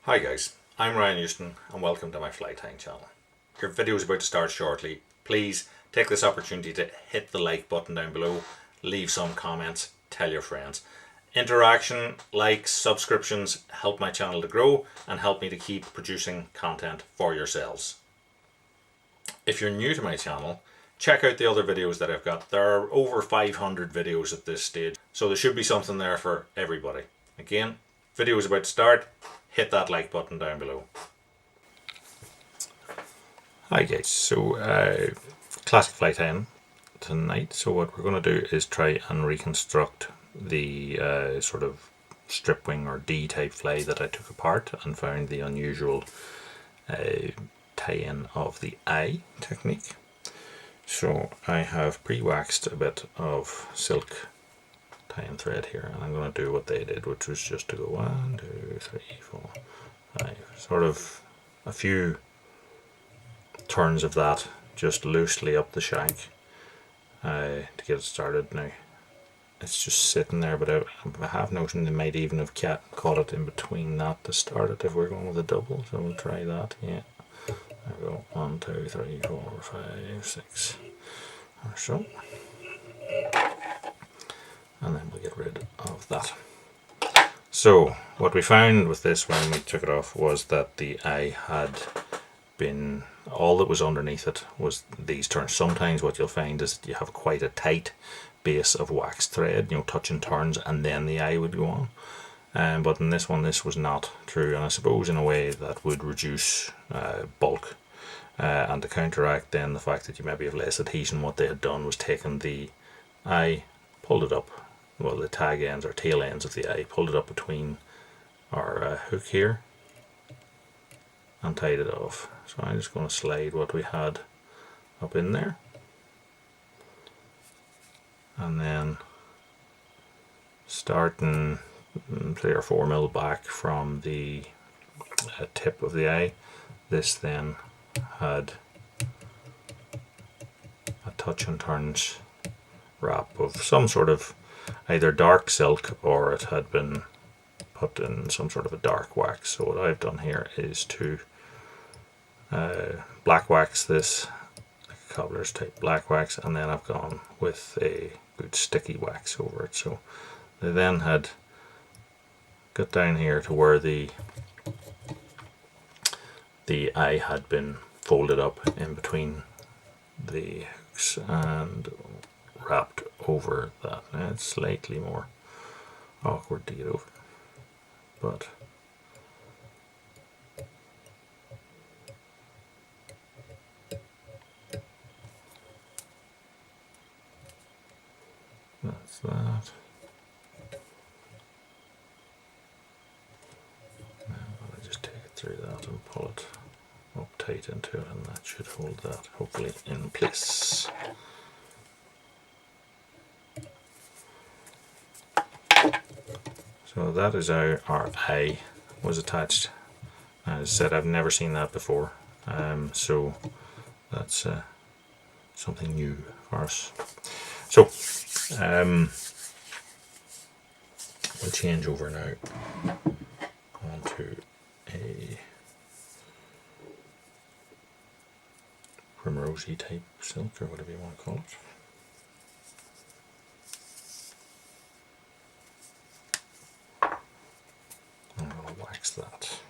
Hi guys, I'm Ryan Houston and welcome to my fly tying channel. Your video is about to start shortly. Please take this opportunity to hit the like button down below, leave some comments, tell your friends. Interaction, likes, subscriptions help my channel to grow and help me to keep producing content for yourselves. If you're new to my channel, check out the other videos that I've got. There are over 500 videos at this stage, so there should be something there for everybody. Again, video is about to start. Hit that like button down below. Hi guys, so classic fly tying tonight. So what we're going to do is try and reconstruct the sort of strip wing or D type fly that I took apart and found the unusual tie-in of the eye technique. So I have pre-waxed a bit of silk tie-in thread here, and I'm going to do what they did, which was just to go 1, 2, 3, 4, 5, sort of a few turns of that just loosely up the shank to get it started. Now it's just sitting there, but I have notion they might even have caught it in between that to start it if we're going with a double, so we'll try that. Yeah, there we go, 1, 2, 3, 4, 5, 6 or so, and then we'll get rid of that. So what we found with this when we took it off was that the eye had been, all that was underneath it was these turns. Sometimes what you'll find is that you have quite a tight base of wax thread, you know, touching turns, and then the eye would go on. But in this one, this was not true, and I suppose in a way that would reduce bulk. And to counteract then the fact that you maybe have less adhesion, what they had done was taken the eye, pulled it up, well, the tag ends or tail ends of the eye, pulled it up between our hook here and tied it off. So I'm just going to slide what we had up in there, and then starting 3 or 4 mil back from the tip of the eye, this then had a touch and turns wrap of some sort of either dark silk or it had been put in some sort of a dark wax. So what I've done here is to black wax this, like a cobbler's type black wax, and then I've gone with a good sticky wax over it. So they then had got down here to where the eye had been folded up in between the hooks and wrapped over that. Now it's slightly more awkward to get over, but that's that. Now I'm going to just take it through that and pull it up tight into it, and that should hold that hopefully in place. So that is how our eye was attached. As I said, I've never seen that before, so that's something new for us. So we'll change over now onto a primrosey type silk, or whatever you want to call it. I'm going to wax that.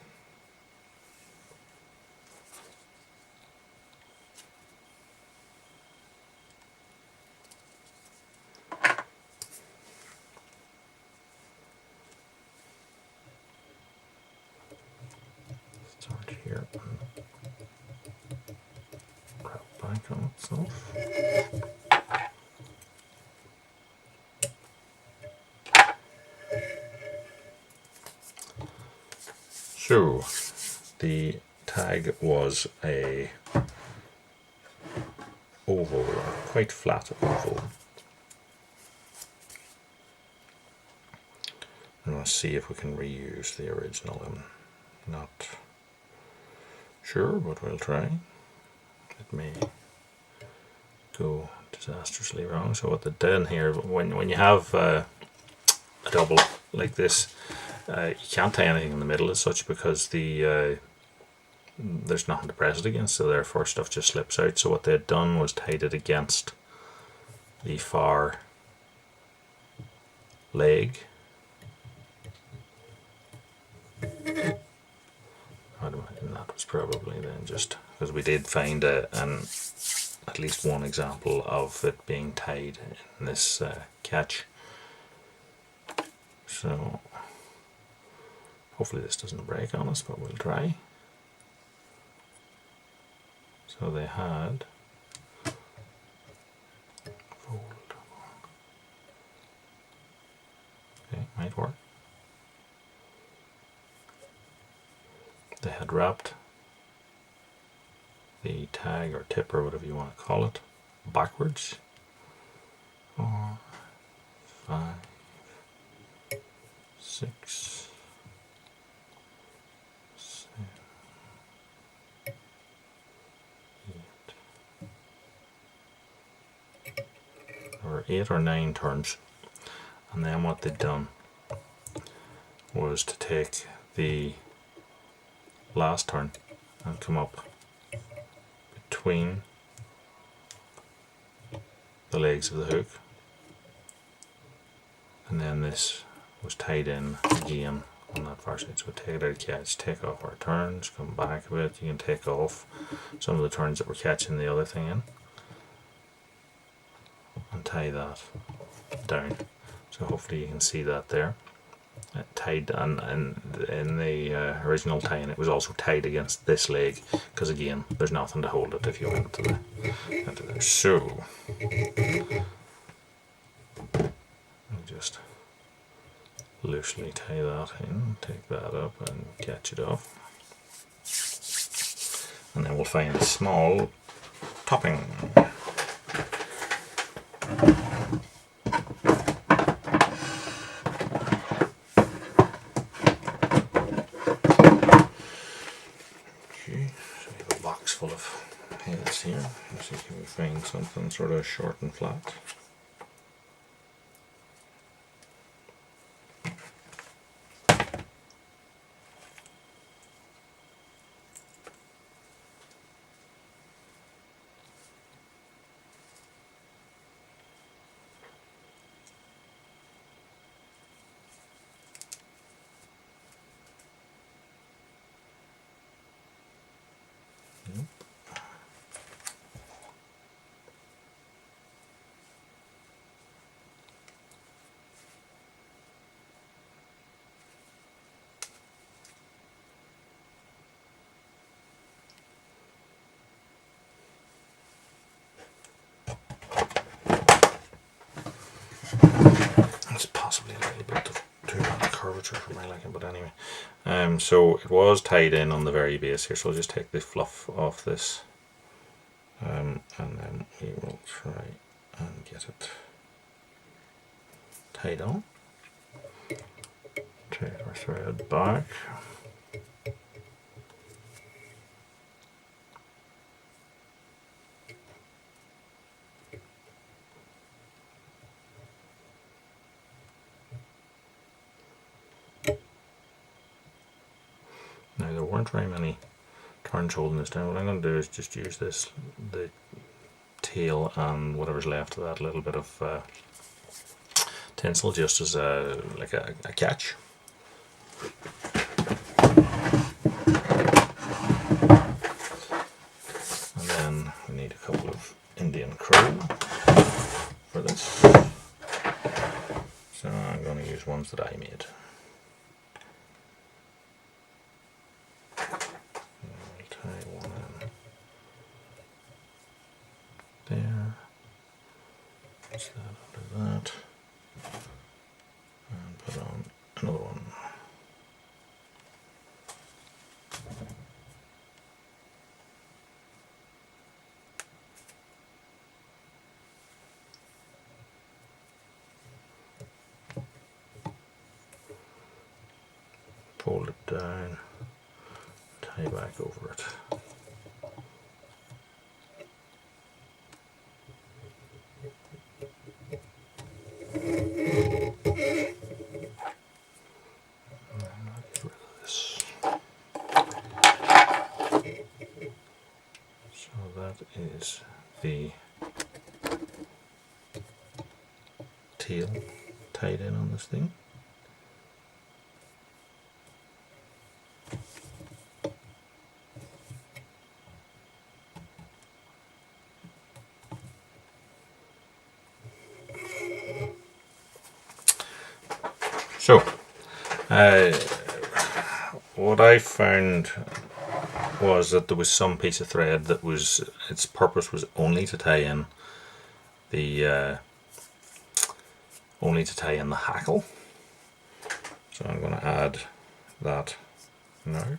Start here and wrap back on itself. So the tag was a oval, quite flat oval. I'm going to see if we can reuse the original. I'm not sure, but we'll try. It may go disastrously wrong. So what they did here, when you have a double like this, You can't tie anything in the middle as such because there's nothing to press it against, so therefore stuff just slips out. So what they had done was tied it against the far leg. I'd imagine that was probably then just because we did find at least one example of it being tied in this catch. So hopefully this doesn't break on us, but we'll try. So they had fold. Okay, might work. They had wrapped the tag or tip or whatever you want to call it backwards. 4, 5, 6, 7, 8. There were 8 or 9 turns, and then what they'd done was to take the last turn and come up between the legs of the hook, and then this was tied in again on that far side. So take it out of catch, take off our turns, come back a bit. You can take off some of the turns that we're catching the other thing in and tie that down. So hopefully you can see that there. Tied, and in the original tie-in it was also tied against this leg because again there's nothing to hold it if you went to into there. So I'll just loosely tie that in, take that up and catch it off, and then we'll find a small topping. Full of heads here. Let's see, can we find something sort of short and flat? Nope. It's possibly a little bit of too much curvature for my liking, but anyway. So it was tied in on the very base here, so I'll just take the fluff off this, and then we will try and get it tied on. Take our thread back. Now there weren't very many turns holding this down. What I'm going to do is just use the tail and whatever's left of that little bit of tinsel just as like a catch. And then we need a couple of Indian crow for this. So I'm going to use ones that I made. There, place that under that, and put on another one. Fold it down, tie back over it. tied in on this thing. So, what I found was that there was some piece of thread that was, its purpose was only to tie in the hackle. So I'm going to add that now.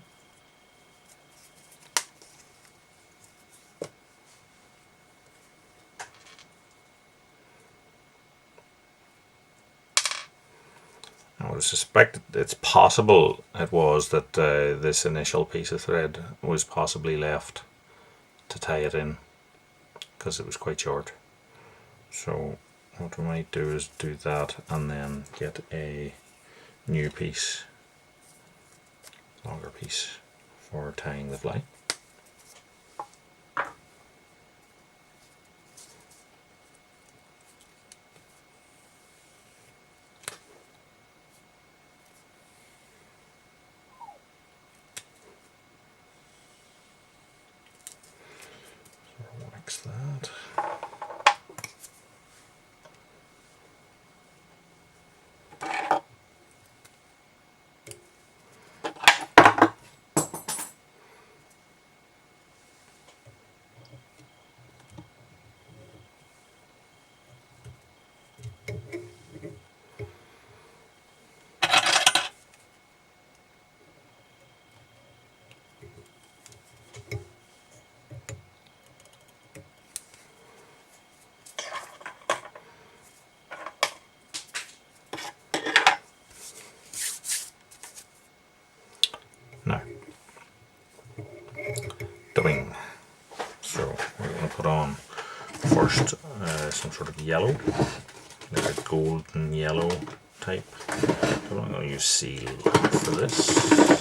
I would suspect it's possible it was that this initial piece of thread was possibly left to tie it in because it was quite short. So what we might do is do that and then get a new piece, longer piece for tying the fly. Wax that. Now, dubbing. So we're going to put on first some sort of yellow, like a golden yellow type. So I'm going to use seal for this.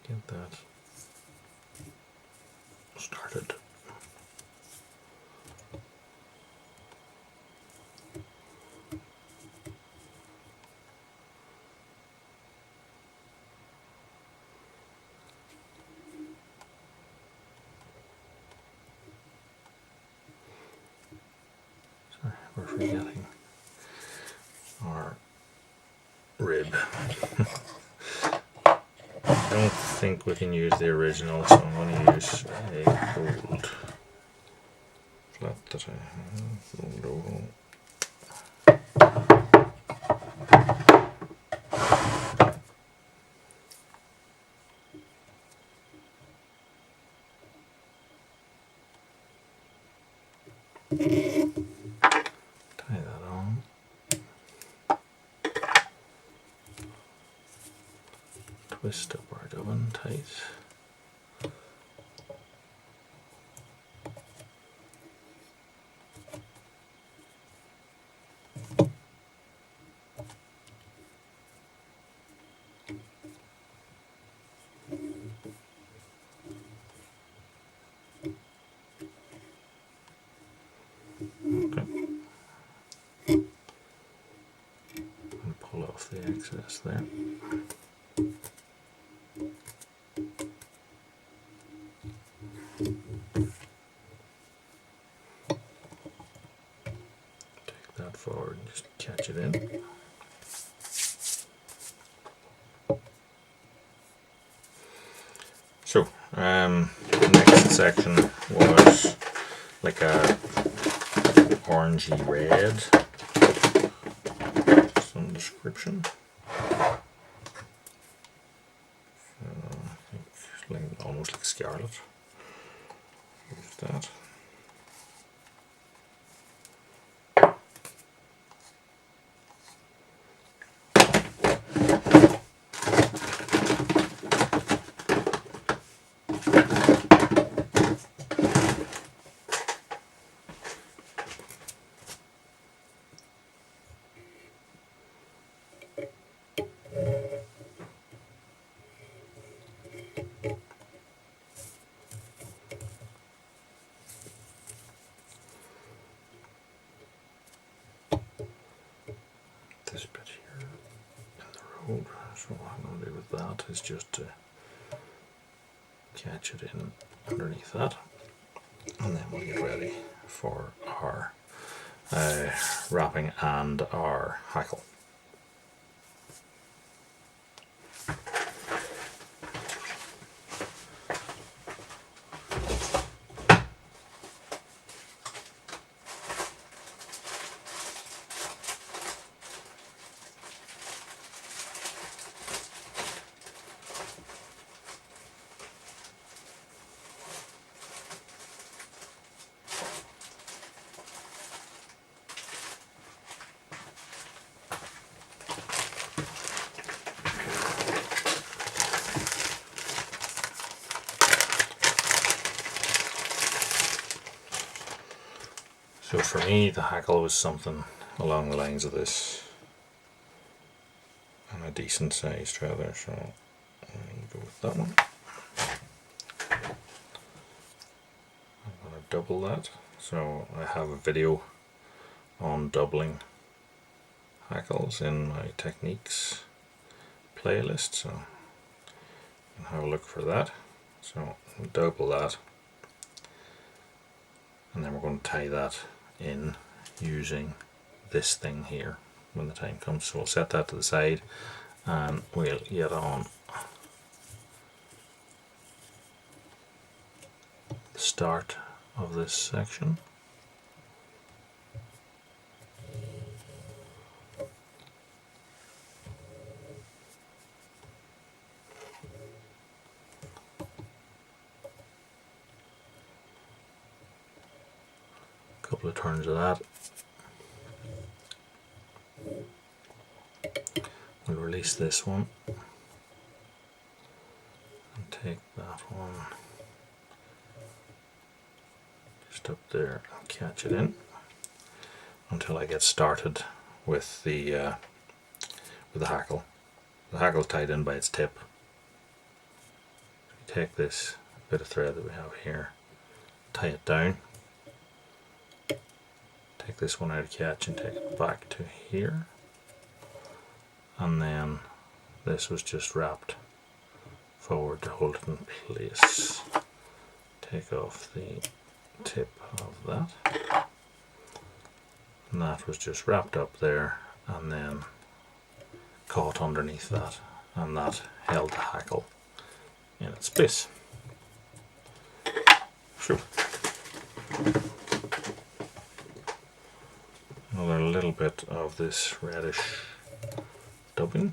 Get that started. Sorry, we're forgetting our rib. I don't think we can use the original, so I'm going to use a gold flat that I have. Gold oval. Tie that on. Twist up our dubbin tight. Okay. And pull off the excess there. Take that forward and just catch it in. So, the next section was like a orangey red, some description. I think it's like, almost like scarlet. Use that. code. So what I'm going to do with that is just to catch it in underneath that, and then we'll get ready for our wrapping and our hackle. So for me, the hackle was something along the lines of this, and a decent sized rather, so I'll go with that one. I'm going to double that, so I have a video on doubling hackles in my techniques playlist, so you can have a look for that. So we'll double that, and then we're going to tie that in using this thing here when the time comes. So we'll set that to the side and we'll get on the start of this section. Couple of turns of that. We'll release this one and take that one just up there and catch it in until I get started with the hackle. The hackle's tied in by its tip. We take this bit of thread that we have here, tie it down. Take this one out of catch and take it back to here, and then this was just wrapped forward to hold it in place. Take off the tip of that, and that was just wrapped up there and then caught underneath that, and that held the hackle in its place. So another little bit of this reddish dubbing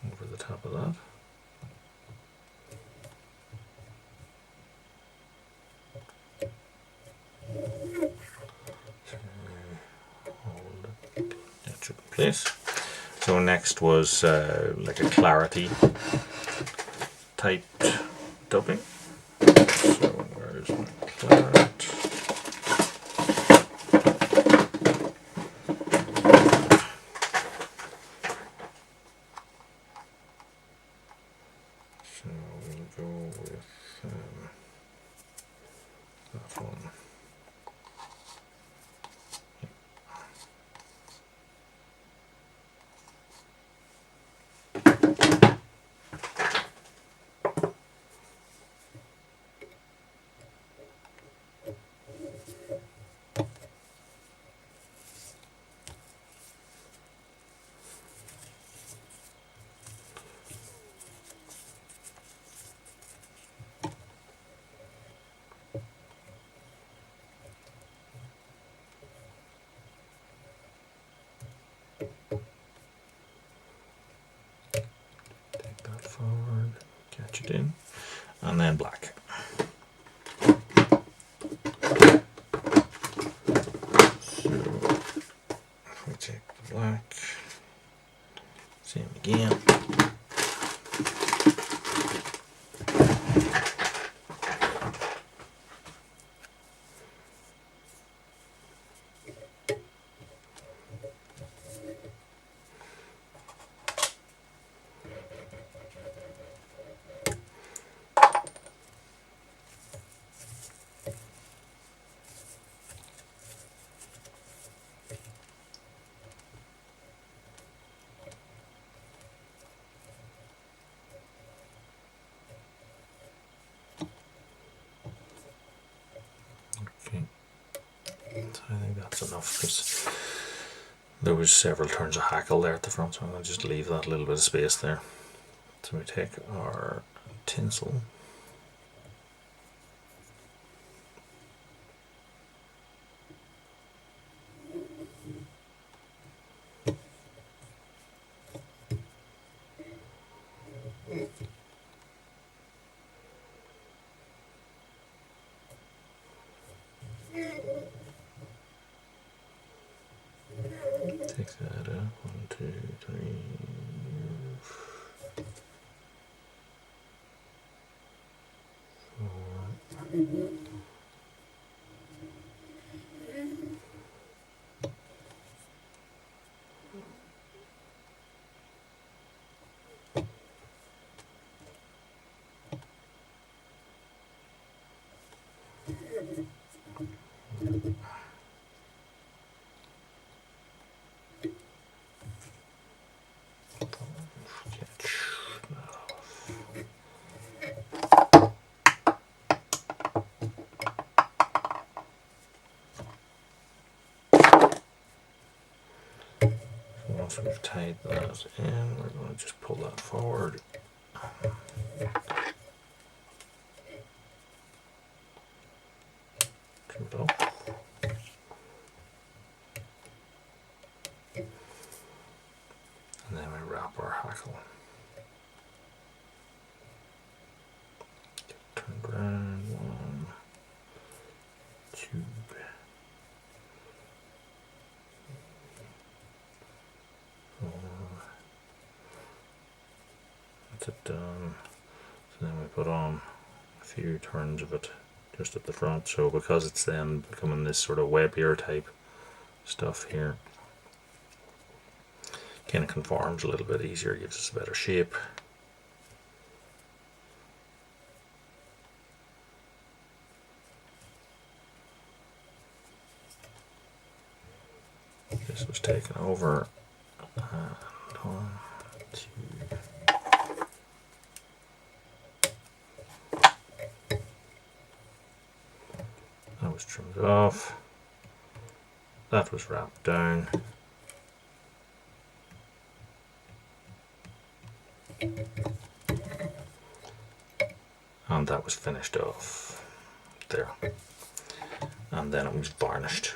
over the top of that. Hold it, that should be in place. So next was like a clarity type dubbing. So where's my claret? So we'll go with that one. Take that forward, catch it in, and then black. So if we take the black, same again. I think that's enough because there was several turns of hackle there at the front, so I'm going to just leave that little bit of space there. So we take our tinsel, take that out, 1, 2, 3, 4. Once we've tied that in, we're going to just pull that forward. Trim it off. And then we wrap our hackle. Turn around, 1, 2. That's it done. So then we put on a few turns of it just at the front, so because it's then becoming this sort of web ear type stuff here, kind of conforms a little bit easier, gives us a better shape. This was taken over and 1, 2. That was trimmed off. That was wrapped down. And that was finished off there. And then it was varnished.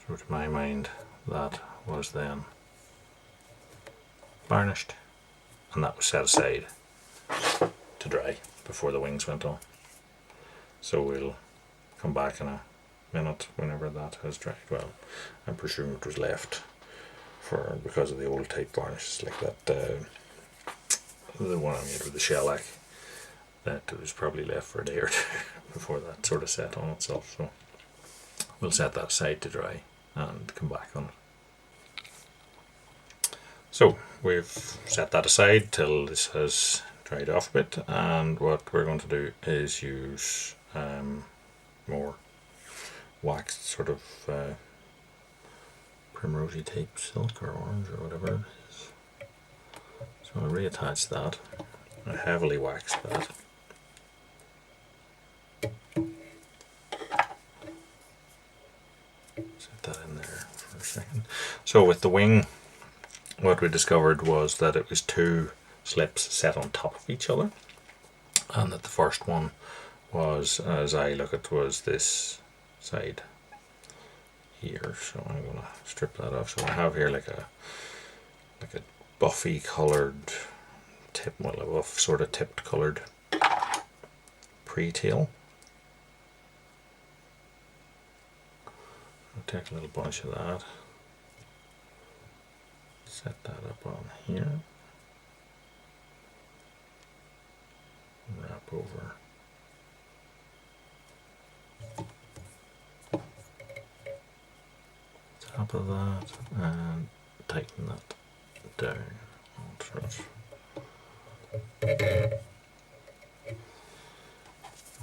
So to my mind, that was then varnished, and that was set aside to dry before the wings went on. So we'll come back in a minute whenever that has dried. Well, I presume it was left for, because of the old type varnishes like that, the one I made with the shellac, that it was probably left for a day or two before that sort of set on itself. So we'll set that aside to dry and come back on it. So we've set that aside till this has dried off a bit, and what we're going to do is use more waxed sort of primrosy type silk or orange or whatever it is. So I'll reattach that. I heavily waxed that. Set that in there for a second. So with the wing, what we discovered was that it was 2 slips set on top of each other, and that the first one was, as I look at, was this side here. So I'm going to strip that off. So I have here like a buffy coloured tip, well, a buff sort of tipped coloured pre-tail. I'll take a little bunch of that, set that up on here, wrap over top of that and tighten that down.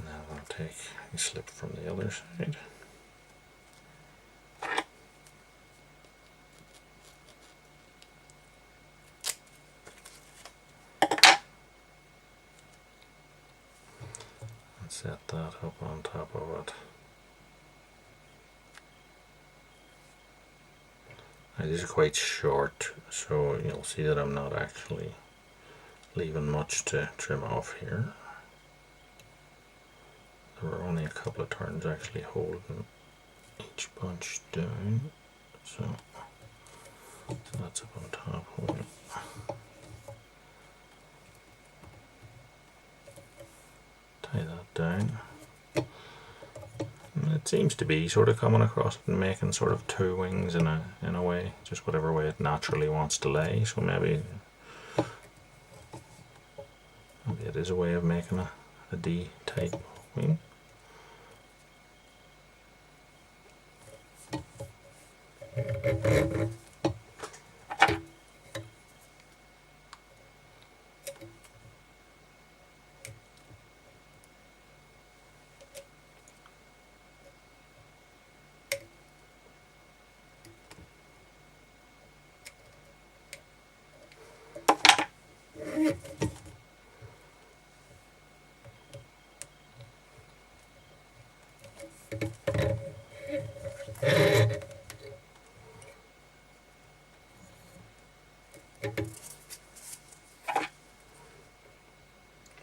Now slip from the other side. And set that up on top of it. Now, these are quite short, so you'll see that I'm not actually leaving much to trim off here. There were only a couple of turns actually holding each bunch down, so that's up on top. Tie that down. And it seems to be sort of coming across and making sort of two wings in a way, just whatever way it naturally wants to lay. So maybe it is a way of making a D type wing.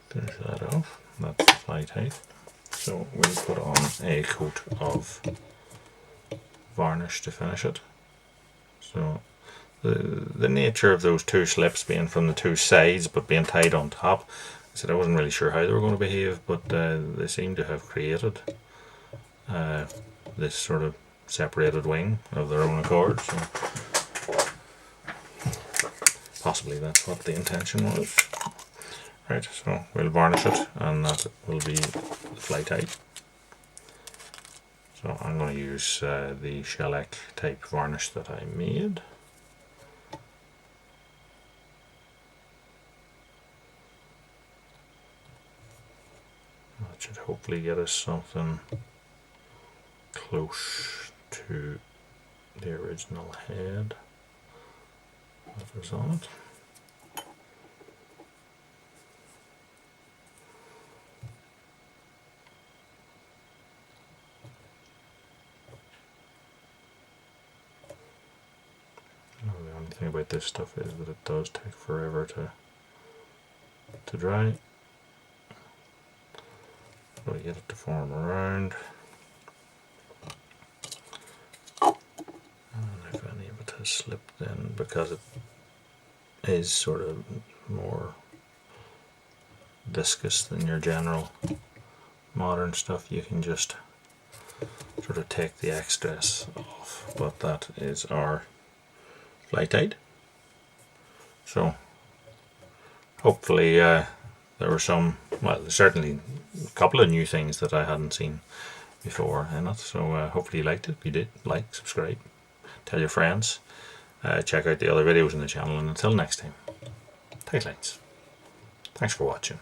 Finish that off. That's the fly type. So we'll put on a coat of varnish to finish it. So the nature of those two slips being from the two sides but being tied on top, I said I wasn't really sure how they were going to behave, but they seem to have created this sort of separated wing of their own accord. So possibly that's what the intention was. Right, so we'll varnish it, and that will be the fly type. So I'm going to use the shellac type varnish that I made. That should hopefully get us something close to the original head that was on it. The only thing about this stuff is that it does take forever to dry. So you get it to form around. And if any of it has slipped in, because it is sort of more viscous than your general modern stuff, you can just sort of take the excess off. But that is our fly tied. So hopefully there were some, well, there's certainly a couple of new things that I hadn't seen before in it. So hopefully you liked it. If you did, like, subscribe, tell your friends, check out the other videos on the channel, and until next time, tight lines. Thanks for watching.